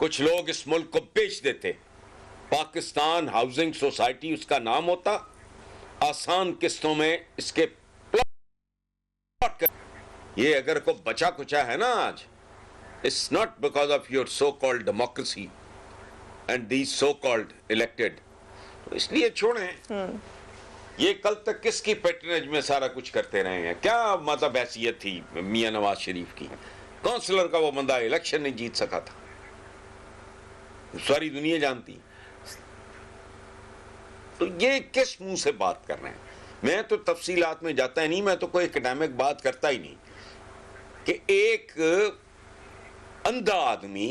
کچھ لوگ اس ملک کو بیچ دیتے. پاکستان ہاؤسنگ سوسائٹی اس کا نام ہوتا, آسان قسطوں میں اس کے پلاٹ کر. یہ اگر کو بچا کچا ہے نا آج, it's not because of your so-called democracy and these so-called elected. تو اس لیے چھوڑیں. یہ کل تک کس کی پیٹرنیج میں سارا کچھ کرتے رہے ہیں؟ کیا مطلب حیثیت تھی میاں نواز شریف کی؟ کونسلر کا وہ بندہ الیکشن نہیں جیت سکا تھا, ساری دنیا جانتی. تو یہ کس منہ سے بات کر رہے ہیں؟ میں تو تفصیلات میں جاتا ہی نہیں, میں تو کوئی اکیڈیمک بات کرتا ہی نہیں کہ ایک اندھا آدمی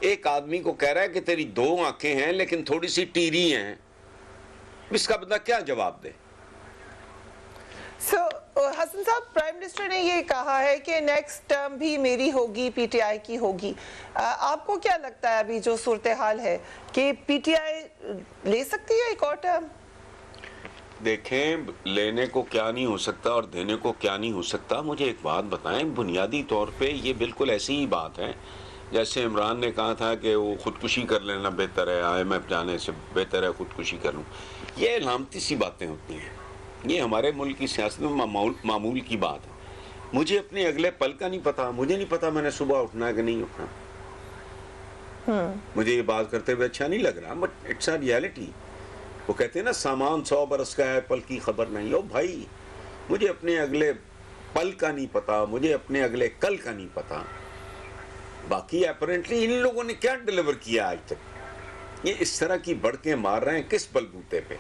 ایک آدمی کو کہہ رہا ہے کہ تیری 2 آنکھیں ہیں لیکن تھوڑی سی ٹیری ہیں, اس کا بندہ کیا جواب دے؟ حسن صاحب, پرائم منسٹر نے یہ کہا ہے کہ نیکسٹ ٹرم بھی میری ہوگی, پی ٹی آئی کی ہوگی. آپ کو کیا لگتا ہے ابھی جو صورتحال ہے کہ پی ٹی آئی لے سکتی ہے ایک اور ٹرم؟ دیکھیں, لینے کو کیا نہیں ہو سکتا اور دینے کو کیا نہیں ہو سکتا. مجھے ایک بات بتائیں, بنیادی طور پہ یہ بالکل ایسی ہی بات ہے جیسے عمران نے کہا تھا کہ وہ خودکشی کر لینا بہتر ہے, IMF جانے سے بہتر ہے خودکشی کر لوں. یہ علامتی سی باتیں ہوتی ہیں, یہ ہمارے ملک کی سیاست میں معمول کی بات ہے. مجھے اپنے اگلے پل کا نہیں پتا, مجھے نہیں پتا میں نے صبح اٹھنا ہے کہ نہیں اٹھنا. مجھے یہ بات کرتے ہوئے اچھا نہیں لگ رہا, بٹ اٹس اے ریالٹی. وہ کہتے ہیں نا سامان 100 برس کا ہے پل کی خبر نہیں. او بھائی, مجھے اپنے اگلے پل کا نہیں پتا, مجھے اپنے اگلے کل کا نہیں پتا. باقی اپیرنٹلی ان لوگوں نے کیا ڈیلیور کیا آج تک؟ یہ اس طرح کی بڑکیں مار رہے ہیں کس بلبوتے پہ؟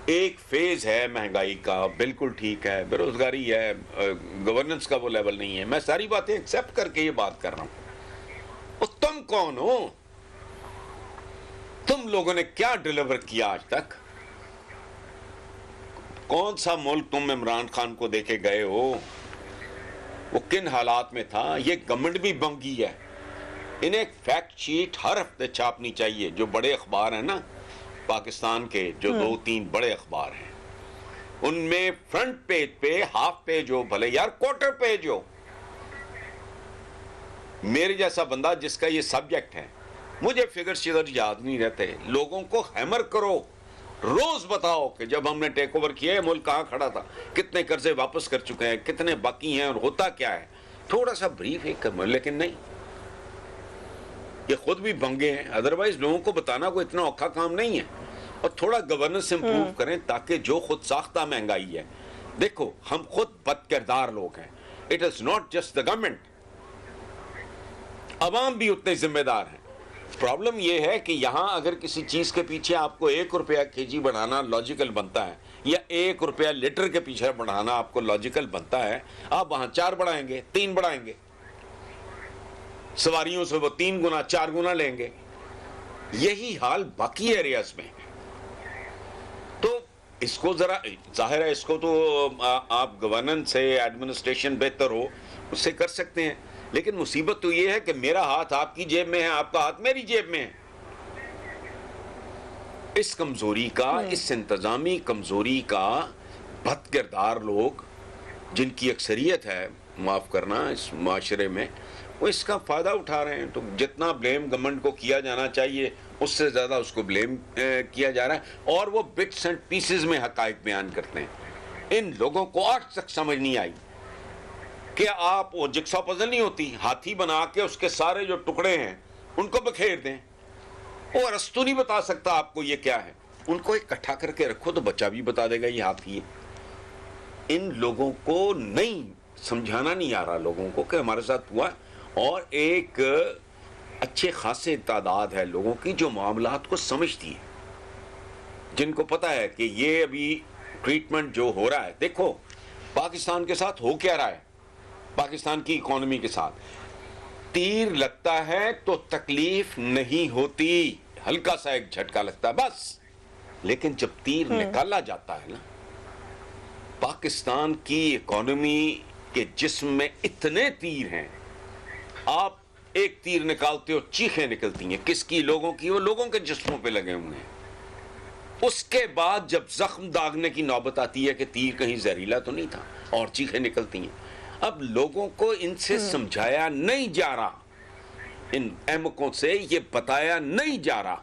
ایک فیز ہے مہنگائی کا, بالکل ٹھیک ہے, بے روزگاری ہے, گورننس کا وہ لیول نہیں ہے, میں ساری باتیں ایکسیپٹ کر کے یہ بات کر رہا ہوں. اور تم کون ہو؟ تم لوگوں نے کیا ڈیلیور کیا آج تک؟ کون سا ملک تم عمران خان کو دے کے گئے ہو؟ وہ کن حالات میں تھا؟ یہ گورنمنٹ بھی بنگی ہے. انہیں ایک فیکٹ شیٹ ہر ہفتے چھاپنی چاہیے. جو بڑے اخبار ہیں نا پاکستان کے, جو 2-3 بڑے اخبار ہیں, ان میں فرنٹ پیج پہ ہاف پیج ہو, بھلے یار کوارٹر پیج ہو. میرے جیسا بندہ جس کا یہ سبجیکٹ ہے, مجھے فگر شگر یاد نہیں رہتے. لوگوں کو ہیمر کرو, روز بتاؤ کہ جب ہم نے ٹیک اوور کیا ملک کہاں کھڑا تھا, کتنے قرضے واپس کر چکے ہیں, کتنے باقی ہیں اور ہوتا کیا ہے. تھوڑا سا بریف ایک لیکن نہیں, یہ خود بھی بنگے ہیں. ادروائز لوگوں کو بتانا کوئی اتنا اوکھا کام نہیں ہے. اور تھوڑا گورننس امپروو کریں تاکہ جو خود ساختہ مہنگائی ہے, دیکھو ہم خود بد کردار لوگ ہیں. It is not just the government, عوام بھی اتنے ذمہ دار ہیں. پرابلم یہ ہے کہ یہاں اگر کسی چیز کے پیچھے آپ کو 1 روپیہ kg بڑھانا لاجیکل بنتا ہے, یا 1 روپیہ لیٹر کے پیچھے بڑھانا آپ کو لاجیکل بنتا ہے, آپ وہاں 4 بڑھائیں گے, 3 بڑھائیں گے. سواریوں سے وہ 3 گنا 4 گنا لیں گے. یہی حال باقی ایریاز میں. تو اس کو ذرا ظاہر ہے, اس کو تو آپ گورننس سے ایڈمنسٹریشن بہتر ہو اس سے کر سکتے ہیں, لیکن مصیبت تو یہ ہے کہ میرا ہاتھ آپ کی جیب میں ہے, آپ کا ہاتھ میری جیب میں ہے. اس کمزوری کا, اس انتظامی کمزوری کا بد کردار لوگ جن کی اکثریت ہے, معاف کرنا, اس معاشرے میں, وہ اس کا فائدہ اٹھا رہے ہیں. تو جتنا بلیم گورنمنٹ کو کیا جانا چاہیے اس سے زیادہ اس کو بلیم کیا جا رہا ہے, اور وہ بٹس اینڈ پیسز میں حقائق بیان کرتے ہیں. ان لوگوں کو آج تک سمجھ نہیں آئی کہ آپ وہ جگسا پزل نہیں ہوتی, ہاتھی بنا کے اس کے سارے جو ٹکڑے ہیں ان کو بکھیر دیں. وہ ارسطو نہیں بتا سکتا آپ کو یہ کیا ہے, ان کو اکٹھا کر کے رکھو تو بچہ بھی بتا دے گا یہ ہاتھی ہے. ان لوگوں کو نہیں سمجھانا نہیں آ رہا لوگوں کو کہ ہمارے ساتھ ہوا. اور ایک اچھے خاصے تعداد ہے لوگوں کی جو معاملات کو سمجھتی ہے, جن کو پتا ہے کہ یہ ابھی ٹریٹمنٹ جو ہو رہا ہے, دیکھو پاکستان کے ساتھ ہو کیا رہا ہے, پاکستان کی اکانومی کے ساتھ تیر لگتا ہے تو تکلیف نہیں ہوتی, ہلکا سا ایک جھٹکا لگتا ہے بس. لیکن جب تیر نکالا جاتا ہے نا, پاکستان کی اکانومی کے جسم میں اتنے تیر ہیں, آپ ایک تیر نکالتے ہو چیخیں نکلتی ہیں. کس کی؟ لوگوں کی. وہ لوگوں کے جسموں پہ لگے ہوئے ہیں. اس کے بعد جب زخم داغنے کی نوبت آتی ہے کہ تیر کہیں زہریلا تو نہیں تھا, اور چیخیں نکلتی ہیں. اب لوگوں کو ان سے سمجھایا نہیں جا رہا ان احمقوں سے یہ بتایا نہیں جا رہا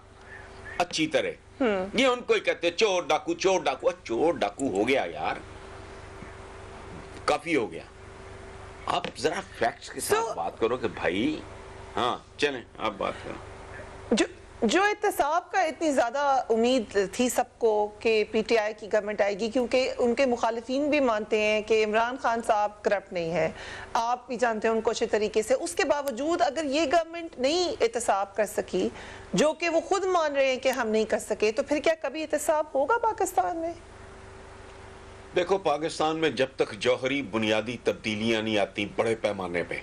اچھی طرح. یہ ان کو ہی کہتے ہیں چور ڈاکو چور ڈاکو. چور ڈاکو ہو گیا یار, کافی ہو گیا. آپ ذرا فیکٹس کے ساتھ بات کرو کہ بھائی ہاں چلیں آپ بات کرو. جو احتساب کا اتنی زیادہ امید تھی سب کو کہ پی ٹی آئی کی گورنمنٹ آئے گی, کیونکہ ان کے مخالفین بھی مانتے ہیں کہ عمران خان صاحب کرپٹ نہیں ہے, آپ بھی جانتے ہیں ان کو اچھے طریقے سے, اس کے باوجود اگر یہ گورنمنٹ نہیں احتساب کر سکی, جو کہ وہ خود مان رہے ہیں کہ ہم نہیں کر سکے, تو پھر کیا کبھی احتساب ہوگا پاکستان میں؟ دیکھو پاکستان میں جب تک جوہری بنیادی تبدیلیاں نہیں آتی بڑے پیمانے پہ,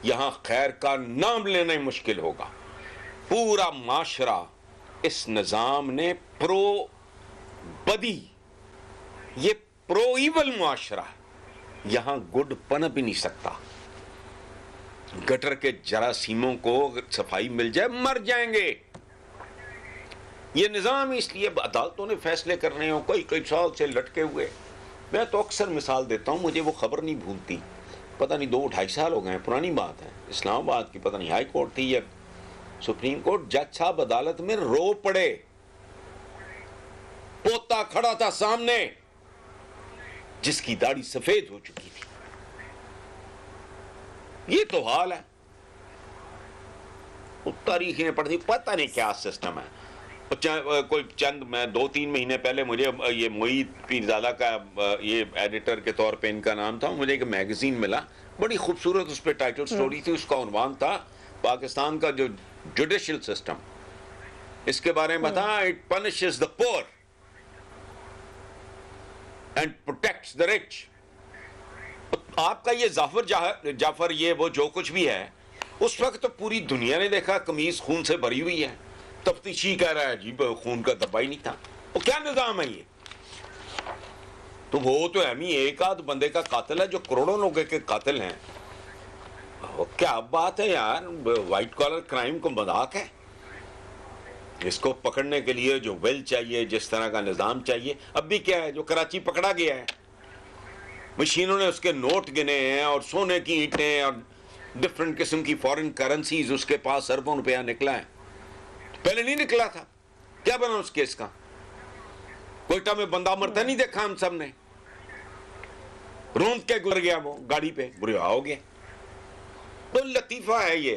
یہاں خیر کا نام لینا ہی مشکل ہوگا. پورا معاشرہ اس نظام نے پرو بدی, یہ پرو ایول معاشرہ ہے, یہاں گڈ پنپ بھی نہیں سکتا. گٹر کے جراثیموں کو صفائی مل جائے مر جائیں گے. یہ نظام اس لیے عدالتوں نے فیصلے کرنے ہوں کئی سال سے لٹکے ہوئے. میں تو اکثر مثال دیتا ہوں, مجھے وہ خبر نہیں بھولتی, پتہ نہیں 2-2.5 سال ہو گئے ہیں, پرانی بات ہے, اسلام آباد کی پتہ نہیں ہائی کورٹ تھی یا سپریم کورٹ, جج صاحب عدالت میں رو پڑے, پوتا کھڑا تھا سامنے جس کی داڑھی سفید ہو چکی تھی. یہ تو حال ہے. تاریخیں پڑھتی, پتہ نہیں کیا سسٹم ہے. کوئی چند میں 2-3 مہینے پہلے مجھے یہ معید پیرزادہ کا یہ ایڈیٹر کے طور پہ ان کا نام تھا, مجھے ایک میگزین ملا, بڑی خوبصورت اس پہ ٹائٹل سٹوری تھی, اس کا عنوان تھا پاکستان کا جو جوڈیشل سسٹم, اس کے بارے میں تھا it پنشز the poor and protects the rich. آپ کا یہ جعفر یہ وہ جو کچھ بھی ہے, اس وقت تو پوری دنیا نے دیکھا قمیض خون سے بھری ہوئی ہے, تفتیشی کہہ رہا ہے جی خون کا دبا ہی نہیں تھا. وہ کیا نظام ہے یہ؟ تو وہ تو اہمی ایک آدھ بندے کا قاتل ہے جو کروڑوں لوگوں کے قاتل ہیں. کیا بات ہے یار, وائٹ کالر کرائم کو مذاق ہے. اس کو پکڑنے کے لیے جو ویل چاہیے, جس طرح کا نظام چاہیے, اب بھی کیا ہے, جو کراچی پکڑا گیا ہے, مشینوں نے اس کے نوٹ گنے ہیں اور سونے کی اینٹیں اور ڈفرنٹ قسم کی فورن کرنسیز, اس کے پاس اربوں روپیہ نکلا ہے, پہلے نہیں نکلا تھا. کیا بنا اس کیس کا؟ کوئٹہ میں بندہ مرتا نہیں دیکھا ہم سب نے, روند کے گزر گیا وہ گاڑی پہ, برا ہو گیا. تو لطیفہ ہے یہ.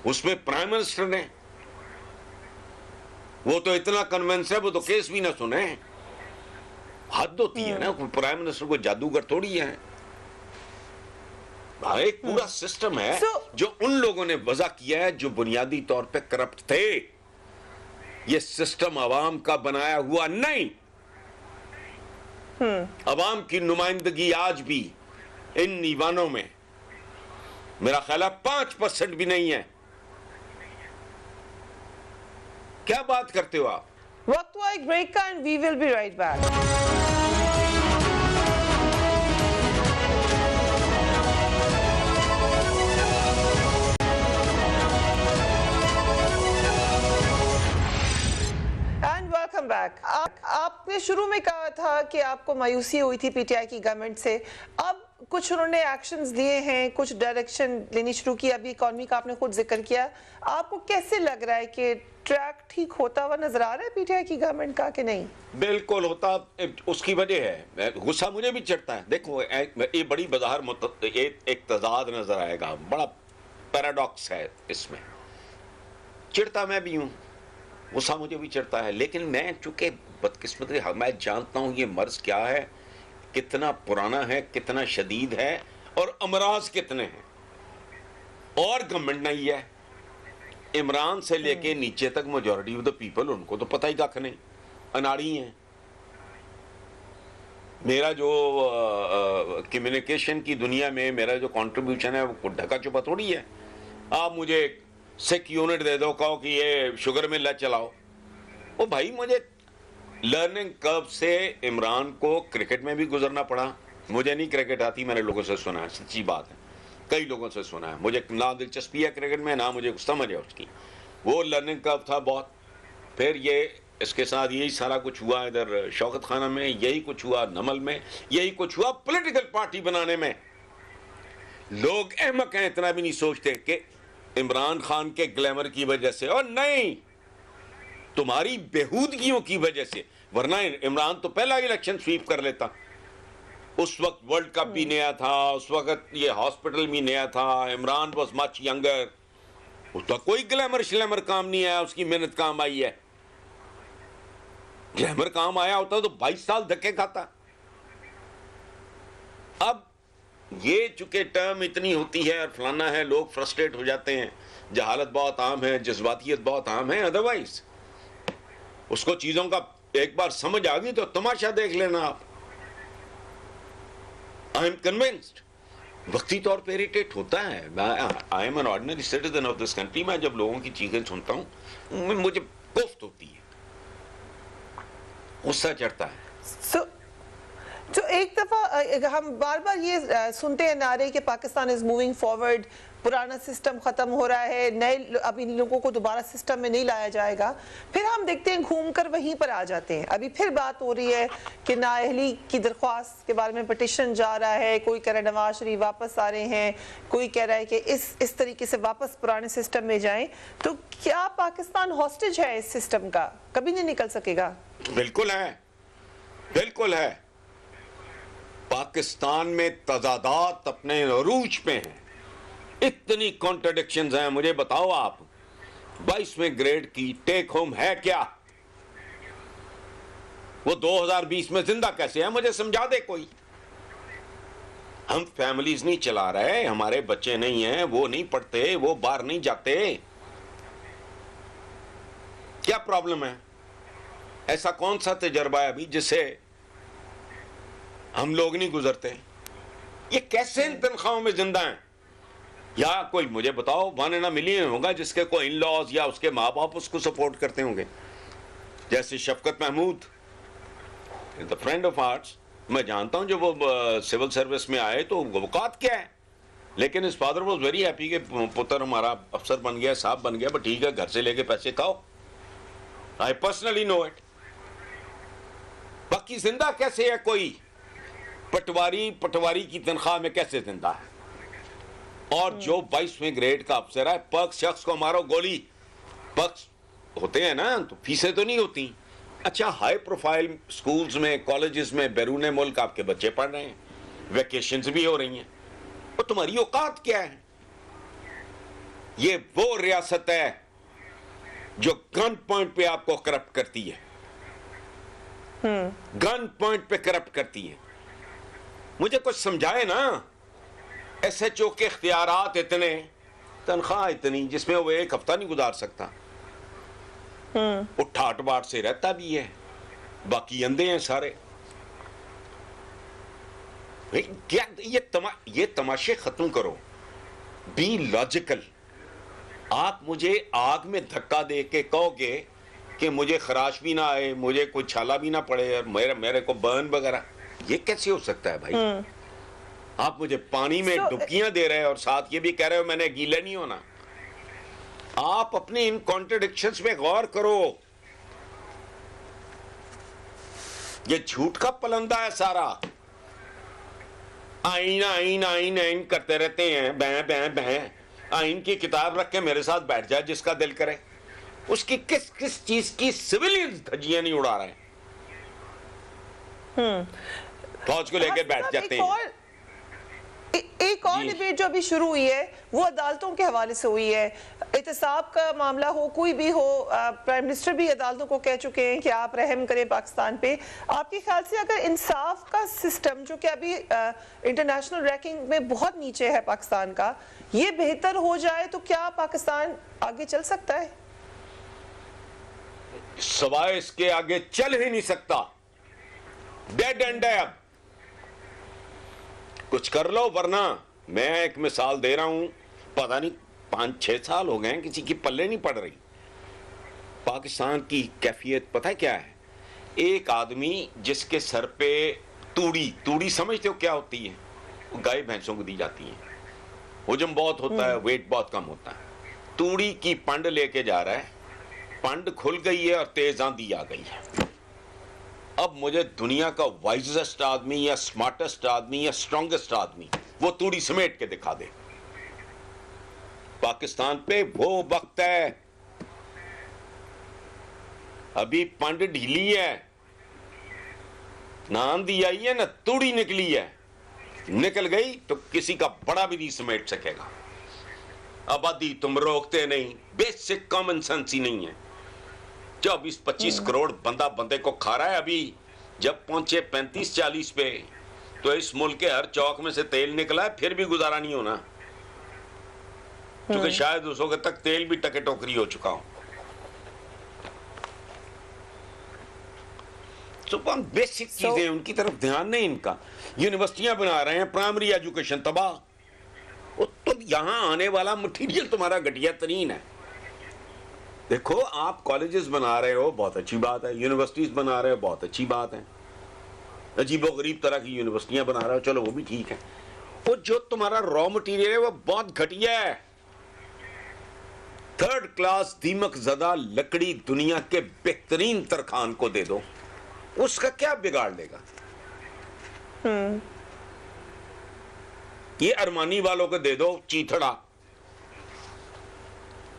اس میں پرائم منسٹر نے, وہ تو اتنا کنونس ہے, وہ تو کیس بھی نہ سنے. حد ہوتی ہے نا, پرائم منسٹر کو جادوگر تھوڑی ہے. ایک پورا سسٹم ہے جو ان لوگوں نے وضع کیا ہے جو بنیادی طور پہ کرپٹ تھے. یہ سسٹم عوام کا بنایا ہوا نہیں. عوام کی نمائندگی آج بھی ان ایوانوں میں میرا خیال ہے 5% بھی نہیں ہے. کیا بات کرتے ہو آپ؟ وقت ہوا ایک بریک کا, and we will be right back. Welcome back. آپ نے شروع میں کہا تھا کہ آپ کو مایوسی ہوئی تھی پی ٹی آئی کی گورنمنٹ سے, اب کچھ انہوں نے ایکشنز لیے ہیں, کچھ ڈائریکشن لینی شروع کی, ابھی اکانومی کا آپ نے خود ذکر کیا. آپ کو کیسے لگ رہا ہے کہ ٹریک ٹھیک ہوتا ہوا نظر آ رہا ہے پی ٹی آئی کی گورنمنٹ کا کہ نہیں؟ بالکل ہوتا. اس کی وجہ ہے, غصہ مجھے بھی چڑھتا ہے. دیکھو یہ بڑی بظاہر ایک تضاد نظر آئے گا, بڑا پیراڈاکس ہے اس میں. چڑھتا میں بھی ہوں, غصہ مجھے بھی چڑھتا ہے, لیکن میں چونکہ بدقسمتی میں جانتا ہوں یہ مرض کیا ہے, کتنا پرانا ہے, کتنا شدید ہے, اور امراض کتنے ہیں. اور گورنمنٹ نہیں ہے, عمران سے لے کے نیچے تک میجورٹی آف دا پیپل, ان کو تو پتہ ہی کھ نہیں, اناڑی ہیں. میرا جو کمیونیکیشن کی دنیا میں میرا جو کنٹریبیوشن ہے وہ ڈھکا چھپا تھوڑی ہے. آپ مجھے سکھ یونٹ دے دو, کہو کہ یہ شوگر مل ہے چلاؤ. وہ بھائی مجھے لرننگ کرو سے عمران کو کرکٹ میں بھی گزرنا پڑا. مجھے نہیں کرکٹ آتی, میں نے لوگوں سے سنا ہے, سچی بات ہے, کئی لوگوں سے سنا ہے. مجھے نہ دلچسپی ہے کرکٹ میں, نہ مجھے سمجھ ہے اس کی. وہ لرننگ کرو تھا بہت. پھر یہ اس کے ساتھ یہی سارا کچھ ہوا ادھر شوکت خانہ میں, یہی کچھ ہوا نمل میں, یہی کچھ ہوا پولیٹیکل پارٹی بنانے میں. لوگ احمق ہیں, اتنا بھی نہیں سوچتے کہ عمران خان کے گلیمر کی وجہ سے, اور نہیں, تمہاری بےہودگیوں کی وجہ سے. ورنہ عمران تو پہلا الیکشن سویپ کر لیتا. اس وقت ورلڈ کپ بھی نیا تھا, اس وقت یہ ہاسپٹل بھی نیا تھا, عمران واز مچ ینگر. اس کا کوئی گلیمر شلیمر کام نہیں آیا, اس کی محنت کام آئی ہے. گلیمر کام آیا ہوتا تو 22 سال دھکے کھاتا. اب یہ چونکہ ٹرم اتنی ہوتی ہے اور فلانا ہے, لوگ فرسٹریٹ ہو جاتے ہیں, جہالت بہت عام ہے, جذباتیت بہت عام ہے. ادروائز اس کو چیزوں کا ایک بار سمجھ آ گئی تو تماشا دیکھ لینا آپ. I am convinced. وقتی طور پہ اریٹیٹ ہوتا ہے. I am an ordinary citizen of this country. میں جب لوگوں کی چیزیں سنتا ہوں مجھے کوفت ہوتی ہے, غصہ چڑھتا ہے. جو ایک دفعہ ہم بار بار یہ سنتے ہیں نعرے کہ پاکستان از موونگ فارورڈ, پرانا سسٹم ختم ہو رہا ہے, نئے اب ان لوگوں کو دوبارہ سسٹم میں نہیں لایا جائے گا. پھر ہم دیکھتے ہیں گھوم کر وہیں پر آ جاتے ہیں. ابھی پھر بات ہو رہی ہے کہ نااہلی کی درخواست کے بارے میں پٹیشن جا رہا ہے, کوئی کہہ رہا ہے نواز شریف واپس آ رہے ہیں, کوئی کہہ رہا ہے کہ اس طریقے سے واپس پرانے سسٹم میں جائیں. تو کیا پاکستان ہاسٹیج ہے اس سسٹم کا, کبھی نہیں نکل سکے گا؟ بالکل ہے, بالکل ہے. پاکستان میں تضادات اپنے عروج پہ ہیں, اتنی کانٹرڈکشنز ہیں. مجھے بتاؤ آپ 22ویں گریڈ کی ٹیک ہوم ہے کیا؟ وہ 2020 میں زندہ کیسے ہے؟ مجھے سمجھا دے کوئی. ہم فیملیز نہیں چلا رہے, ہمارے بچے نہیں ہیں, وہ نہیں پڑھتے, وہ باہر نہیں جاتے. کیا پرابلم ہے؟ ایسا کون سا تجربہ ہے ابھی جس سے ہم لوگ نہیں گزرتے؟ یہ کیسے ان تنخواہوں میں زندہ ہیں؟ یا کوئی مجھے بتاؤ 1 ملین ہوگا جس کے کوئی ان لاز یا اس کے ماں باپ اس کو سپورٹ کرتے ہوں گے. جیسے Shafqat Mahmood, the friend of arts, میں جانتا ہوں جب وہ سول سروس میں آئے تو اوقات کیا ہے, لیکن اس فادر واز ویری ہیپی کہ پتر ہمارا افسر بن گیا, صاحب بن گیا, بٹ ٹھیک ہے گھر سے لے کے پیسے کھاؤ. I personally know it. باقی زندہ کیسے ہے کوئی؟ پٹواری کی تنخواہ میں کیسے زندہ ہے؟ اور جو 22ویں گریڈ کا افسر ہے, پرکس شخص کو مارو گولی, پرکس ہوتے ہیں نا تو فیسیں تو نہیں ہوتی. اچھا ہائی پروفائل سکولز میں, کالجز میں بیرون ملک آپ کے بچے پڑھ رہے ہیں, ویکیشنز بھی ہو رہی ہیں, اور تمہاری اوقات کیا ہے؟ یہ وہ ریاست ہے جو گن پوائنٹ پہ آپ کو کرپٹ کرتی ہے, گن پوائنٹ پہ کرپٹ کرتی ہے. مجھے کچھ سمجھائے نا. ایس ایچ او کے اختیارات اتنے, تنخواہ اتنی, جس میں وہ ایک ہفتہ نہیں گزار سکتا. وہ ٹھاٹ باٹ سے رہتا بھی ہے, باقی اندھے ہیں سارے. کیا یہ تماشے ختم کرو, بی لاجیکل. آپ مجھے آگ میں دھکا دے کے کہو گے کہ مجھے خراش بھی نہ آئے, مجھے کوئی چھالا بھی نہ پڑے, اور میرے کو برن وغیرہ, یہ کیسے ہو سکتا ہے بھائی؟ آپ مجھے پانی میں ڈبکیاں دے رہے ہیں اور ساتھ یہ بھی کہہ رہے ہو میں نے گیلا نہیں ہونا. آپ اپنے ان کانٹرڈکشنز پہ غور کرو. یہ جھوٹ کا پلندہ ہے سارا. آئین آئین آئین آئین کرتے رہتے ہیں, بہیں بہیں بہیں. آئین کی کتاب رکھ کے میرے ساتھ بیٹھ جائے جس کا دل کرے. اس کی کس چیز کی سویلینز دھجیاں نہیں اڑا رہے ہیں, فوج کو لے کے بیٹھ جاتے ہیں. ایک اور ڈیبیٹ جو ابھی شروع ہوئی ہے وہ عدالتوں کے حوالے سے ہوئی ہے. احتساب کا معاملہ ہو, کوئی بھی ہو, پرائم منسٹر بھی عدالتوں کو کہہ چکے ہیں کہ آپ رحم کریں پاکستان پہ. آپ کے خیال سے اگر انصاف کا سسٹم جو کہ ابھی انٹرنیشنل رینکنگ میں بہت نیچے ہے پاکستان کا, یہ بہتر ہو جائے تو کیا پاکستان آگے چل سکتا ہے؟ سوائے اس کے آگے چل ہی نہیں سکتا. ڈیڈ اینڈ ہے. اب کچھ کر لو, ورنہ میں ایک مثال دے رہا ہوں, پتہ نہیں 5-6 سال ہو گئے ہیں کسی کی پلے نہیں پڑ رہی. پاکستان کی کیفیت پتہ کیا ہے؟ ایک آدمی جس کے سر پہ توڑی سمجھتے ہو کیا ہوتی ہے؟ گائے بھینسوں کو دی جاتی ہے, حجم بہت ہوتا ہے, ویٹ بہت کم ہوتا ہے. توڑی کی پنڈ لے کے جا رہا ہے, پنڈ کھل گئی ہے اور تیز آندھی آ گئی ہے. اب مجھے دنیا کا وائزسٹ آدمی یا سمارٹسٹ آدمی یا اسٹرانگسٹ آدمی وہ توڑی سمیٹ کے دکھا دے. پاکستان پہ وہ وقت ہے, ابھی پنڈ ڈھیلی ہے, نہ آندھی آئی ہے نہ توڑی نکلی ہے, نکل گئی تو کسی کا بڑا بھی نہیں سمیٹ سکے گا. آبادی تم روکتے نہیں, بیسک کامن سینس ہی نہیں ہے. 24-25 کروڑ بندہ بندے کو کھا رہا ہے. ابھی جب پہنچے 35-40 پہ تو اس ملک کے ہر چوک میں سے تیل نکلا ہے, پھر بھی گزارا نہیں ہونا, کیونکہ شاید اس وقت تک تیل بھی ٹکے ٹوکری ہو چکا ہوں. بیسک چیزیں ان کی طرف دھیان نہیں ان کا. یونیورسٹیاں بنا رہے ہیں, پرائمری ایجوکیشن تباہ. تو یہاں آنے والا مٹیریل تمہارا گھٹیا ترین ہے. دیکھو آپ کالجز بنا رہے ہو, بہت اچھی بات ہے, یونیورسٹیز بنا رہے ہو, بہت اچھی بات ہے, عجیب و غریب طرح کی یونیورسٹیاں بنا رہے ہو, چلو وہ بھی ٹھیک ہے. وہ جو تمہارا را مٹیریل ہے وہ بہت گھٹیا ہے. 3rd کلاس دیمک زدہ لکڑی دنیا کے بہترین ترخان کو دے دو, اس کا کیا بگاڑ لے گا؟ یہ ارمانی والوں کو دے دو چیتھڑا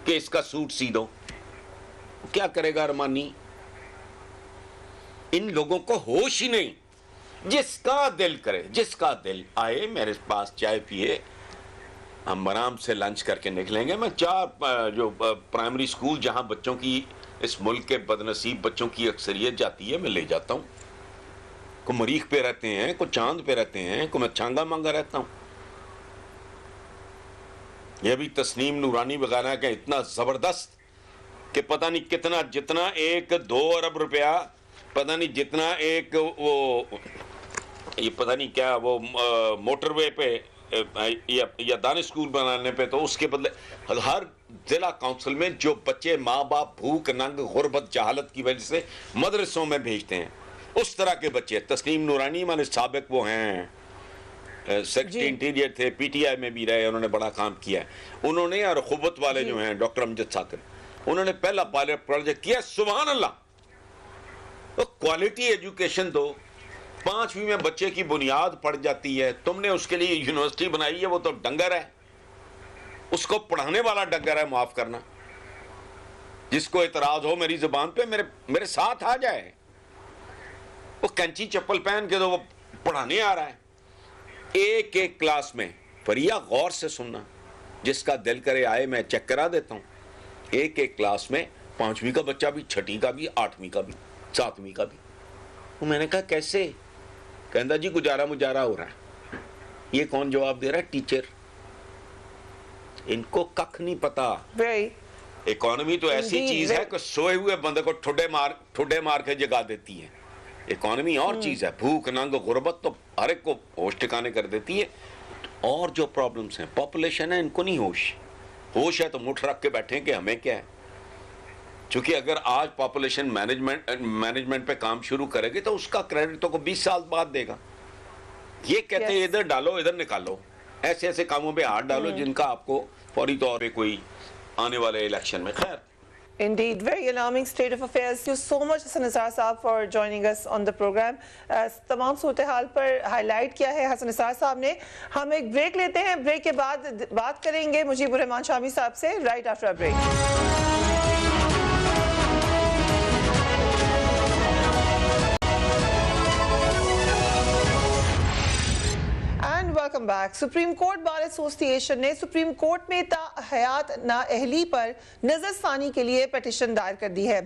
کہ اس کا سوٹ سی دو, کیا کرے گا ارمانی؟ ان لوگوں کو ہوش ہی نہیں. جس کا دل کرے, جس کا دل آئے میرے پاس چائے پیے, ہم آرام سے لنچ کر کے نکلیں گے. میں 4 جو پرائمری سکول جہاں بچوں کی, اس ملک کے بدنصیب بچوں کی اکثریت جاتی ہے, میں لے جاتا ہوں. کوئی مریخ پہ رہتے ہیں, کوئی چاند پہ رہتے ہیں, کوئی میں چھانگا مانگا رہتا ہوں. یہ بھی تسنیم نورانی وغیرہ کہ اتنا زبردست کہ پتہ نہیں کتنا, جتنا 1-2 ارب روپیہ, پتہ نہیں جتنا ایک وہ یہ پتہ نہیں کیا وہ موٹر وے پہ یا دانش اسکول بنانے پہ, تو اس کے بدلے ہر ضلع کونسل میں جو بچے ماں باپ بھوک ننگ غربت جہالت کی وجہ سے مدرسوں میں بھیجتے ہیں, اس طرح کے بچے. تسنیم نورانی ہمارے سابق وہ ہیں, سیکرٹری انٹیریئر تھے, پی ٹی آئی میں بھی رہے, انہوں نے بڑا کام کیا ہے. انہوں نے, اور خوبت والے جو ہیں ڈاکٹر امجد ثاقب, انہوں نے پہلا پائلٹ پروجیکٹ کیا. سبحان اللہ, کوالٹی ایجوکیشن دو. 5ویں میں بچے کی بنیاد پڑ جاتی ہے, تم نے اس کے لیے یونیورسٹی بنائی ہے, وہ تو ڈنگر ہے, اس کو پڑھانے والا ڈنگر ہے, معاف کرنا. جس کو اعتراض ہو میری زبان پہ میرے ساتھ آ جائے. وہ کینچی چپل پہن کے تو وہ پڑھانے آ رہا ہے. ایک کلاس میں, فریا غور سے سننا, جس کا دل کرے آئے, میں چیک کرا دیتا ہوں. ایک کلاس میں 5ویں کا بچہ بھی, 6ٹھی کا بھی, 8ویں کا بھی, 7ویں کا بھی. تو میں نے کہا کیسے؟ کہندا جی گزارا مجارا ہو رہا ہے. یہ کون جواب دے رہا ہے؟ ٹیچر. ان کو ککھ نہیں پتا. اکانومی تو ایسی چیز ہے کہ سوئے ہوئے بندے کو ٹھڈے مار کے جگا دیتی ہے. اکانومی اور چیز ہے, بھوک ننگ غربت تو ہر ایک کو ہوش ٹھکانے کر دیتی ہے. اور جو پرابلمز ہیں, پاپولیشن ہے, ان کو نہیں ہوش ہے تو مٹھ رکھ کے بیٹھیں کہ ہمیں کیا ہے. چونکہ اگر آج پاپولیشن مینجمنٹ پہ کام شروع کرے گی تو اس کا کریڈٹ تو کو 20 سال بعد دے گا. یہ کہتے ہیں ادھر ڈالو ادھر نکالو, ایسے ایسے کاموں پہ ہاتھ ڈالو جن کا آپ کو فوری طور پہ کوئی آنے والے الیکشن میں. خیر, Indeed, very alarming state of affairs. Thank you so much, Hasan Nisar صاحب, for joining us on the program. تمام صورتحال پر ہائی لائٹ کیا ہے حسن نثار صاحب نے. ہم ایک بریک لیتے ہیں, بریک کے بعد بات کریں گے مجیب الرحمان شامی صاحب سے, right after a break. Welcome back. Supreme court bar ایسوسی ایشن نے سپریم کورٹ میں تاحیات نااہلی پر نظر ثانی کے لیے پیٹیشن دائر کر دی ہے.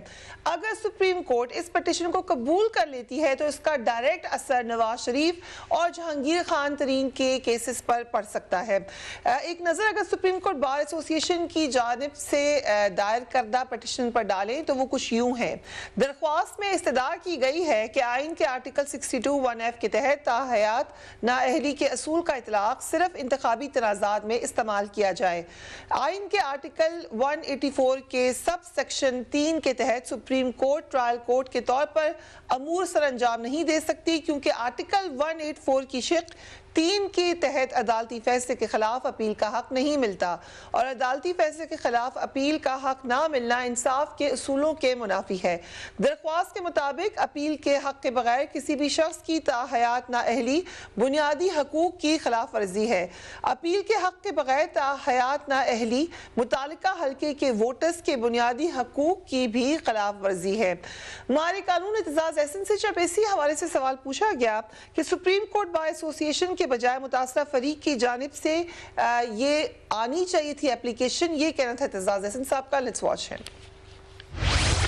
اگر سپریم کورٹ اس پیٹیشن کو قبول کر لیتی ہے تو اس کا ڈائریکٹ اثر نواز شریف اور جہانگیر خان ترین کے کیسز پر پڑ سکتا ہے. ایک نظر اگر سپریم کورٹ بار ایسوسی ایشن کی جانب سے دائر کردہ پیٹیشن پر ڈالیں تو وہ کچھ یوں ہے. درخواست میں استدعا کی گئی ہے کہ آئین کے آرٹیکل 62(1)(f) کے تحت تاحیات نااہلی کے اصول کا اطلاق صرف انتخابی تنازعات میں استعمال کیا جائے. آئین کے آرٹیکل 184 کے سب سیکشن 3 کے تحت سپریم کورٹ ٹرائل کورٹ کے طور پر امور سر انجام نہیں دے سکتی, کیونکہ آرٹیکل 184 کی شق 3 کے تحت عدالتی فیصلے کے خلاف اپیل کا حق نہیں ملتا اور عدالتی فیصلے کے خلاف اپیل کا حق نہ ملنا انصاف کے اصولوں کے منافی ہے۔ درخواست کے مطابق اپیل کے حق کے بغیر کسی بھی شخص کی تاحیات نااہلی بنیادی حقوق کی خلاف ورزی ہے۔ اپیل کے حق کے بغیر تاحیات نااہلی متعلقہ حلقے کے ووٹرز کے بنیادی حقوق کی بھی خلاف ورزی ہے۔ ہمارے قانون اعتزاز احسن سے جب اسی حوالے سے سوال پوچھا گیا کہ سپریم کورٹ بار ایسوسی ایشن کے بجائے متاثرہ فریق کی جانب سے یہ آنی چاہیے تھی اپلیکیشن، یہ کہنا تھا اعتزاز احسن صاحب کا، لیٹس واچ ہم۔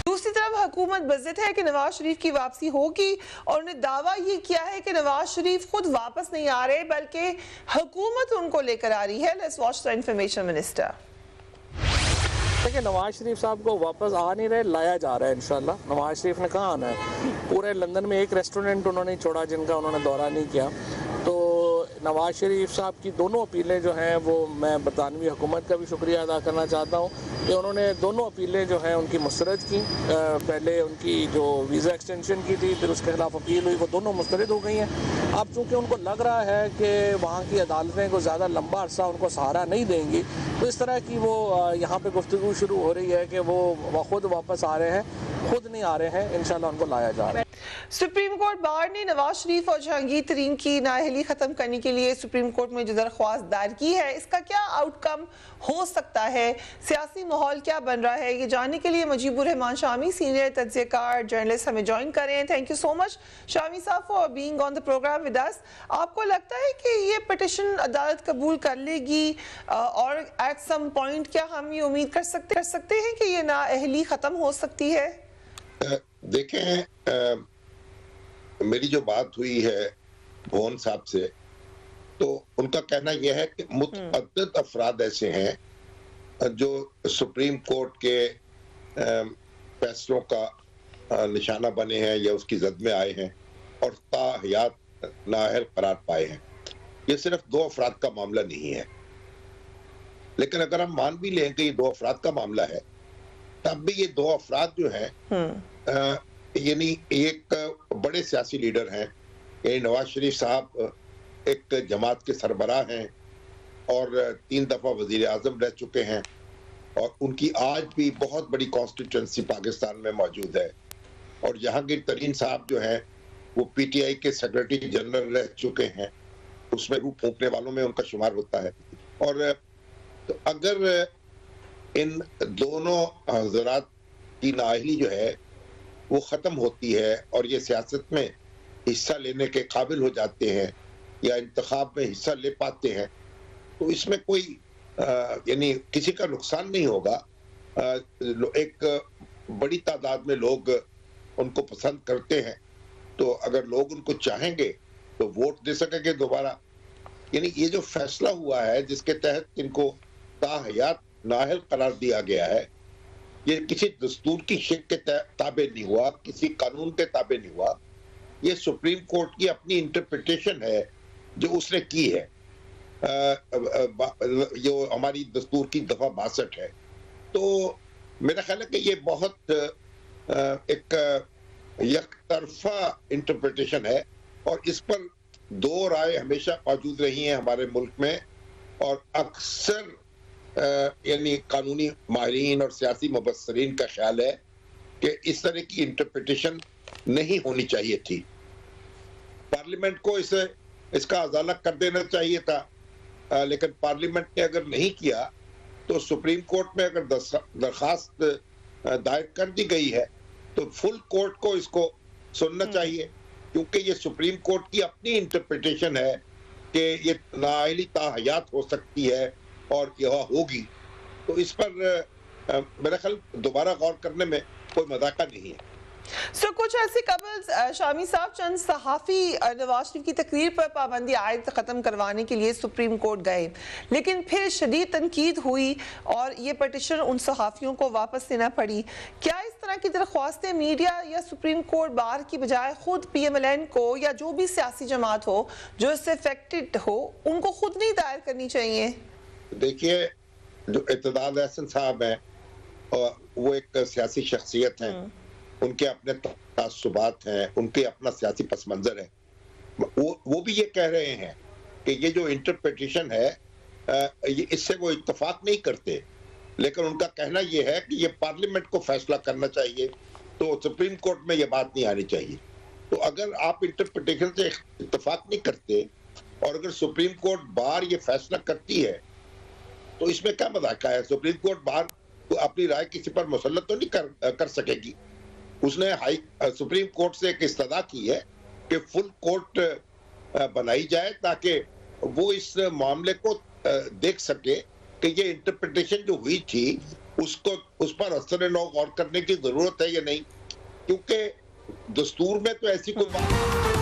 دوسری طرف حکومت بضد ہے کہ نواز شریف کی واپسی ہوگی اور انہیں دعویٰ یہ کیا ہے کہ نواز شریف خود واپس نہیں آ رہے بلکہ حکومت ان کو لے کر آ رہی ہے۔ Let's watch the information minister. دیکھیں نواز شریف صاحب کو واپس آ نہیں رہے، لایا جا رہا ہے انشاءاللہ۔ نواز شریف نے کہاں آنا ہے؟ پورے لندن میں ایک ریسٹورنٹ انہوں نے چھوڑا جن کا انہوں نے دورہ نہیں کیا۔ تو نواز شریف صاحب کی دونوں اپیلیں جو ہیں وہ میں برطانوی حکومت کا بھی شکریہ ادا کرنا چاہتا ہوں کہ انہوں نے دونوں اپیلیں جو ہیں ان کی مسترد کی۔ پہلے ان کی جو ویزا ایکسٹینشن کی تھی، پھر اس کے خلاف اپیل ہوئی، وہ دونوں مسترد ہو گئی ہیں۔ اب چونکہ ان کو لگ رہا ہے کہ وہاں کی عدالتیں کو زیادہ لمبا عرصہ ان کو سہارا نہیں دیں گی، تو اس طرح کی وہ یہاں پہ گفتگو شروع ہو رہی ہے کہ وہ خود واپس آ رہے ہیں، خود نہیں آ رہے ہیں، انشاءاللہ ان کو لایا جا رہا ہے۔ سپریم کورٹ بار نے نواز شریف اور جہانگیر ترین کی نااہلی ختم کرنے کے لیے سپریم کورٹ میں جو درخواست دائر کی ہے، اس کا کیا آؤٹ کم ہو سکتا ہے؟ سیاسی ماحول کیا بن رہا ہے؟ یہ جاننے کے لیے مجیب الرحمان شامی، سینئر تجزیہ کار جرنلسٹ، ہمیں جوائن کر رہے ہیں۔ Thank you so much Shami صاحب for being on the program with us. آپ کو لگتا ہے کہ یہ پٹیشن عدالت قبول کر لے گی اور ایٹ سم پوائنٹ کیا ہم یہ امید کر سکتے ہیں کہ یہ نااہلی ختم ہو سکتی ہے؟ دیکھیں میری جو بات ہوئی ہے بھون صاحب سے، تو ان کا کہنا یہ ہے کہ متعدد افراد ایسے ہیں جو سپریم کورٹ کے فیصلوں کا نشانہ بنے ہیں یا اس کی زد میں آئے ہیں اور تاحیات نااہل قرار پائے ہیں۔ یہ صرف 2 افراد کا معاملہ نہیں ہے، لیکن اگر ہم مان بھی لیں کہ یہ 2 افراد کا معاملہ ہے، تب بھی یہ 2 افراد جو ہیں یعنی ایک بڑے سیاسی لیڈر ہیں، یعنی نواز شریف صاحب ایک جماعت کے سربراہ ہیں اور 3 دفعہ وزیر اعظم رہ چکے ہیں، اور ان کی آج بھی بہت بڑی کانسٹیٹوئنسی پاکستان میں موجود ہے، اور جہانگیر ترین صاحب جو ہیں وہ پی ٹی آئی کے سیکرٹری جنرل رہ چکے ہیں، اس میں روح پھونکنے والوں میں ان کا شمار ہوتا ہے۔ اور اگر ان دونوں حضرات کی نااہلی جو ہے وہ ختم ہوتی ہے اور یہ سیاست میں حصہ لینے کے قابل ہو جاتے ہیں یا انتخاب میں حصہ لے پاتے ہیں، تو اس میں کوئی یعنی کسی کا نقصان نہیں ہوگا۔ ایک بڑی تعداد میں لوگ ان کو پسند کرتے ہیں، تو اگر لوگ ان کو چاہیں گے تو ووٹ دے سکیں گے دوبارہ۔ یعنی یہ جو فیصلہ ہوا ہے جس کے تحت ان کو تاحیات نااہل قرار دیا گیا ہے، یہ کسی دستور کی شک کے تابع نہیں ہوا، کسی قانون کے تابع نہیں ہوا، یہ سپریم کورٹ کی اپنی انٹرپریٹیشن ہے جو اس نے کی ہے، جو ہماری دستور کی دفعہ 62 ہے۔ تو میرا خیال ہے کہ یہ بہت ایک یک طرفہ انٹرپریٹیشن ہے، اور اس پر 2 رائے ہمیشہ موجود رہی ہیں ہمارے ملک میں، اور اکثر یعنی قانونی ماہرین اور سیاسی مبصرین کا خیال ہے کہ اس طرح کی انٹرپریٹیشن نہیں ہونی چاہیے تھی۔ پارلیمنٹ کو اس کا ازالہ کر دینا چاہیے تھا، لیکن پارلیمنٹ نے اگر نہیں کیا تو سپریم کورٹ میں اگر درخواست دائر کر دی گئی ہے تو فل کورٹ کو اس کو سننا چاہیے، کیونکہ یہ سپریم کورٹ کی اپنی انٹرپریٹیشن ہے کہ یہ نااہلی تاحیات ہو سکتی ہے اور یہ ہوگی۔ تو اس پر میرا خیال دوبارہ غور کرنے میں کوئی مذاقہ نہیں ہے۔ کچھ عرصے قبل شامی صاحب چند صحافی نواز شریف کی تقریر پر پابندی عائد ختم کروانے کے لیے سپریم کورٹ گئے، لیکن پھر شدید تنقید ہوئی اور یہ پٹیشن ان صحافیوں کو واپس لینا پڑی۔ کیا اس طرح کی درخواستیں میڈیا یا سپریم کورٹ بار کی بجائے خود پی ایم ایل این کو یا جو بھی سیاسی جماعت ہو جو اس سے افیکٹڈ ہو ان کو خود نہیں دائر کرنی چاہیے؟ دیکھیے جو اعتزاز احسن صاحب ہیں وہ ایک سیاسی شخصیت ہیں، ان کے اپنے تعصبات ہیں، ان کے اپنا سیاسی پس منظر ہے، وہ بھی یہ کہہ رہے ہیں کہ یہ جو انٹرپریٹیشن ہے اس سے وہ اتفاق نہیں کرتے، لیکن ان کا کہنا یہ ہے کہ یہ پارلیمنٹ کو فیصلہ کرنا چاہیے، تو سپریم کورٹ میں یہ بات نہیں آنی چاہیے۔ تو اگر آپ انٹرپریٹیشن سے اتفاق نہیں کرتے اور اگر سپریم کورٹ بار یہ فیصلہ کرتی ہے تو اس میں کیا مذاق ہے؟ سپریم کورٹ بار اپنی رائے کسی پر مسلط تو نہیں کر سکے گی۔ اس نے سپریم کورٹ سے ایک استدعا کی ہے کہ فل کورٹ بنائی جائے تاکہ وہ اس معاملے کو دیکھ سکے کہ یہ انٹرپریٹیشن جو ہوئی تھی اس پر اثر نو غور کرنے کی ضرورت ہے یا نہیں، کیونکہ دستور میں تو ایسی کوئی بات